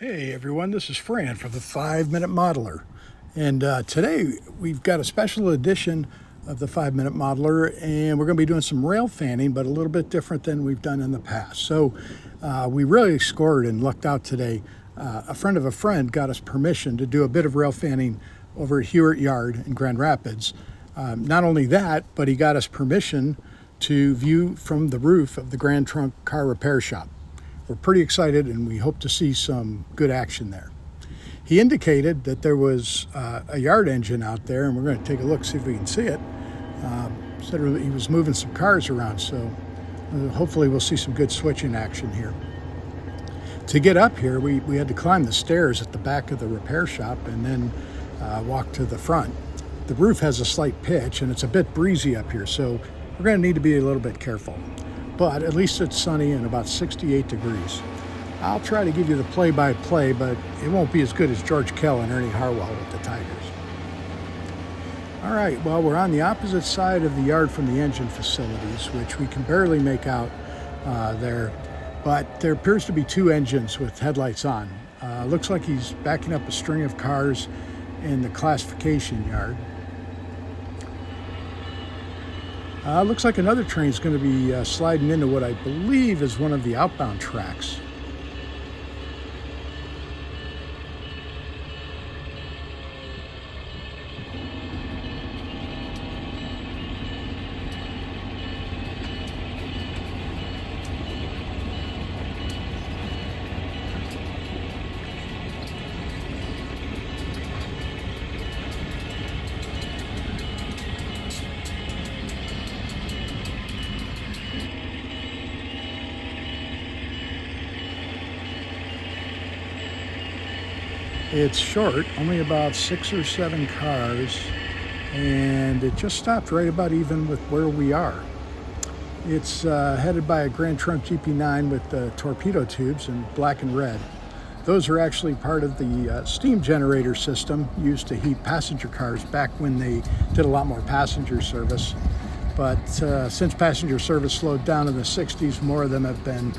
Hey everyone, this is Fran from the 5-Minute Modeler. And today we've got a special edition of the 5-Minute Modeler, and we're going to be doing some rail fanning, but a little bit different than we've done in the past. So we really scored and lucked out today. A friend of a friend got us permission to do a bit of rail fanning over at Hughart Yard in Grand Rapids. Not only that, but he got us permission to view from the roof of the Grand Trunk car repair shop. We're pretty excited and we hope to see some good action there. He indicated that there was a yard engine out there, and we're going to take a look, see if we can see it. Said he was moving some cars around, so hopefully we'll see some good switching action here. To get up here, we had to climb the stairs at the back of the repair shop and then walk to the front. The roof has a slight pitch and it's a bit breezy up here, so we're going to need to be a little bit careful. But at least it's sunny and about 68 degrees. I'll try to give you the play-by-play, but it won't be as good as George Kell and Ernie Harwell with the Tigers. All right, well, we're on the opposite side of the yard from the engine facilities, which we can barely make out there. But there appears to be two engines with headlights on. Looks like he's backing up a string of cars in the classification yard. Looks like another train's going to be sliding into what I believe is one of the outbound tracks. It's short, only about 6 or 7 cars, and it just stopped right about even with where we are. It's headed by a Grand Trunk GP9 with torpedo tubes in black and red. Those are actually part of the steam generator system used to heat passenger cars back when they did a lot more passenger service. But since passenger service slowed down in the 60s, more of them have been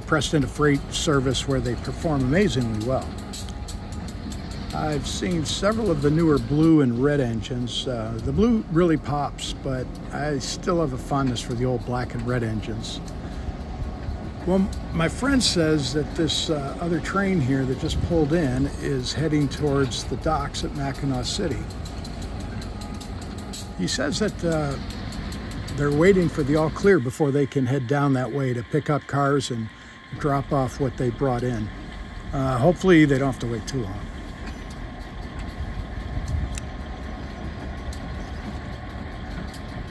pressed into freight service where they perform amazingly well. I've seen several of the newer blue and red engines. The blue really pops, but I still have a fondness for the old black and red engines. Well, my friend says that this other train here that just pulled in is heading towards the docks at Mackinac City. He says that they're waiting for the all clear before they can head down that way to pick up cars and drop off what they brought in. Hopefully they don't have to wait too long.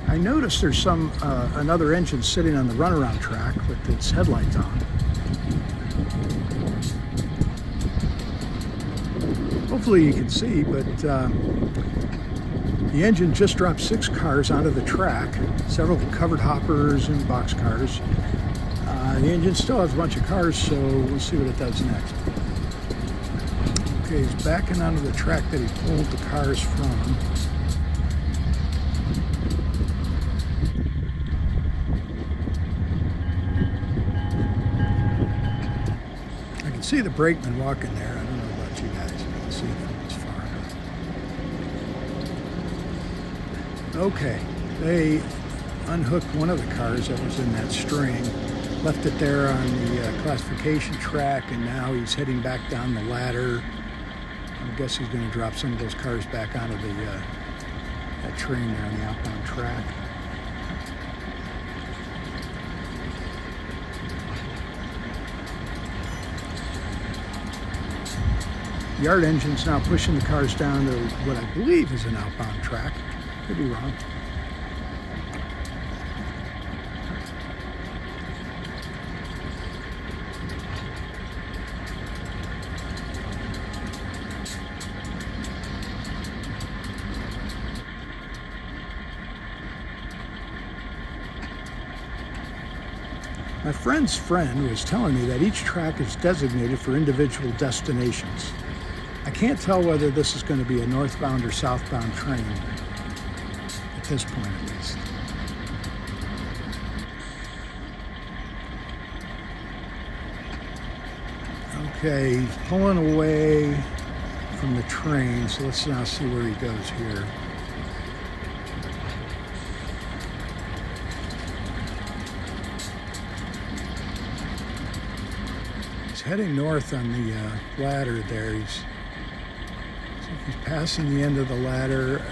I noticed there's another engine sitting on the runaround track with its headlights on. Hopefully you can see, but the engine just dropped 6 cars onto the track, several covered hoppers and boxcars. The engine still has a bunch of cars, so we'll see what it does next. Okay, he's backing onto the track that he pulled the cars from. See the brakeman walking there. I don't know about you guys. You can see it from this far. Okay, they unhooked one of the cars that was in that string, left it there on the classification track, and now he's heading back down the ladder. I guess he's going to drop some of those cars back onto that train there on the outbound track. Yard engine's now pushing the cars down to what I believe is an outbound track. Could be wrong. My friend's friend was telling me that each track is designated for individual destinations. I can't tell whether this is going to be a northbound or southbound train, at this point at least. Okay, he's pulling away from the train, so let's now see where he goes here. He's heading north on the ladder there. He's passing the end of the ladder.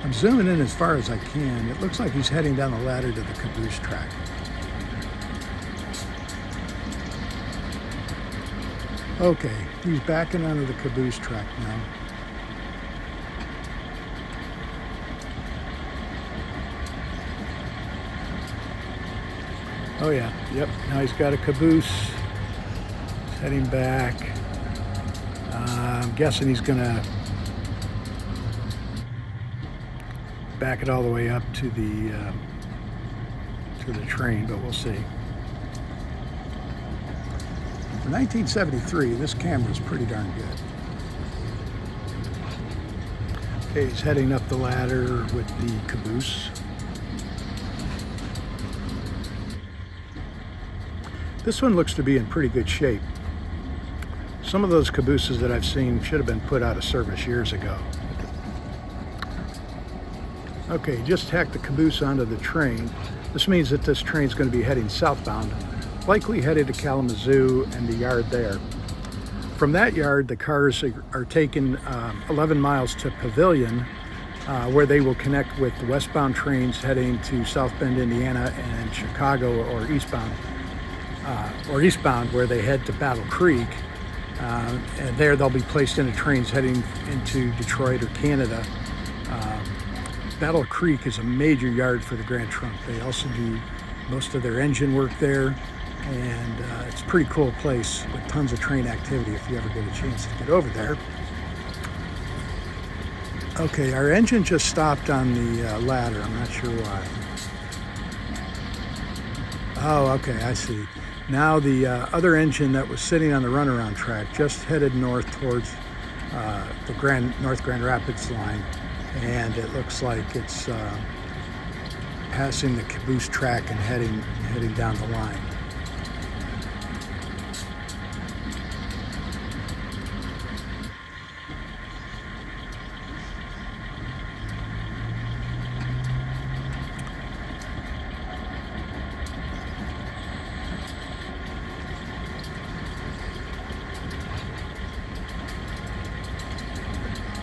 I'm zooming in as far as I can. It looks like he's heading down the ladder to the Caboose track. Okay, he's backing onto the Caboose track now. Oh yeah, yep, now he's got a Caboose. He's heading back. I'm guessing he's gonna back it all the way up to the train, but we'll see. For 1973, this camera is pretty darn good. Okay, he's heading up the ladder with the Caboose. This one looks to be in pretty good shape. Some of those Cabooses that I've seen should have been put out of service years ago. Okay, just tacked the Caboose onto the train. This means that this train's going to be heading southbound, likely headed to Kalamazoo and the yard there. From that yard, the cars are taken 11 miles to Pavilion, where they will connect with the westbound trains heading to South Bend, Indiana, and Chicago, or eastbound where they head to Battle Creek. And there they'll be placed into trains heading into Detroit or Canada. Battle Creek is a major yard for the Grand Trunk. They also do most of their engine work there, and it's a pretty cool place with tons of train activity if you ever get a chance to get over there. Okay, our engine just stopped on the ladder. I'm not sure why. Oh, okay, I see. Now the other engine that was sitting on the runaround track just headed north towards the North Grand Rapids line, and it looks like it's passing the Caboose track and heading down the line.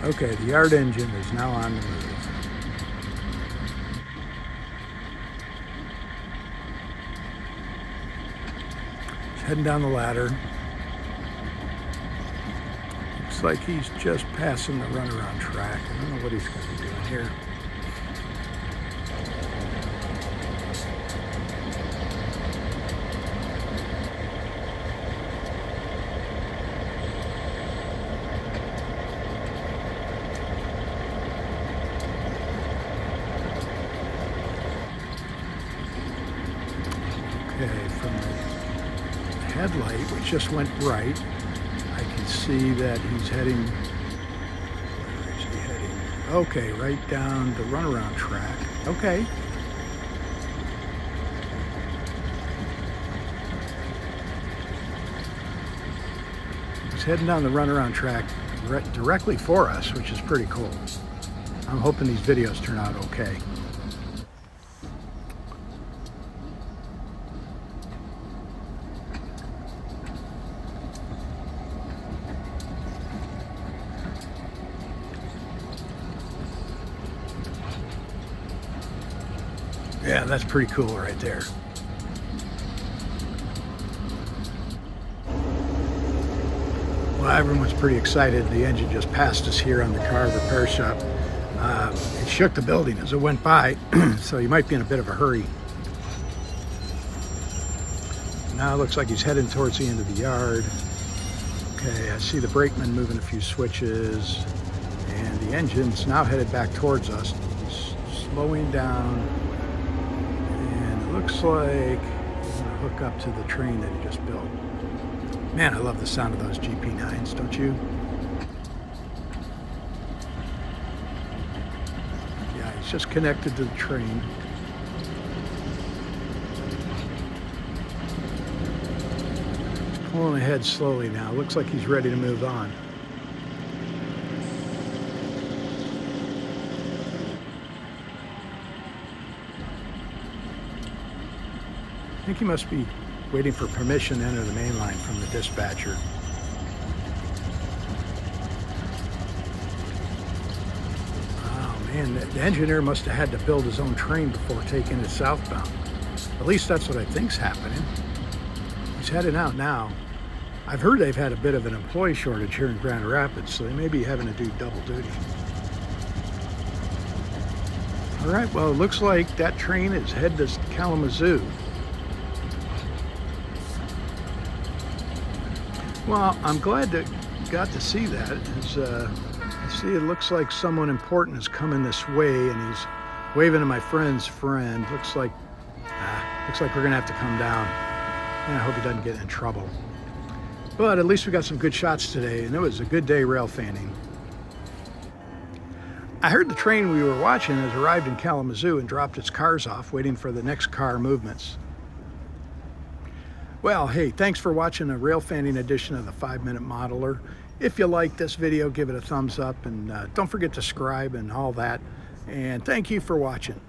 Okay, the yard engine is now on the move. He's heading down the ladder. Looks like he's just passing the runaround track. I don't know what he's going to be doing here. Okay, from the headlight, which just went bright, I can see that he's heading, where is he heading? Okay, right down the runaround track. Okay. He's heading down the runaround track directly for us, which is pretty cool. I'm hoping these videos turn out okay. Yeah, that's pretty cool right there. Well, everyone's pretty excited. The engine just passed us here on the car repair shop. It shook the building as it went by, so you might be in a bit of a hurry. Now it looks like he's heading towards the end of the yard. Okay, I see the brakeman moving a few switches, and the engine's now headed back towards us. He's slowing down. Looks like he's going to hook up to the train that he just built. Man, I love the sound of those GP9s, don't you? Yeah, he's just connected to the train. pulling ahead slowly now. Looks like he's ready to move on. I think he must be waiting for permission to enter the main line from the dispatcher. Oh man, the engineer must have had to build his own train before taking it southbound. At least that's what I think's happening. He's heading out now. I've heard they've had a bit of an employee shortage here in Grand Rapids, so they may be having to do double duty. All right, well, it looks like that train is headed to Kalamazoo. Well, I'm glad that you got to see that. See, it looks like someone important is coming this way, and he's waving to my friend's friend. Looks like we're gonna have to come down. And I hope he doesn't get in trouble. But at least we got some good shots today, and it was a good day railfanning. I heard the train we were watching has arrived in Kalamazoo and dropped its cars off, waiting for the next car movements. Well, hey, thanks for watching a railfanning edition of the 5-Minute Modeler. If you like this video, give it a thumbs up, and don't forget to subscribe and all that. And thank you for watching.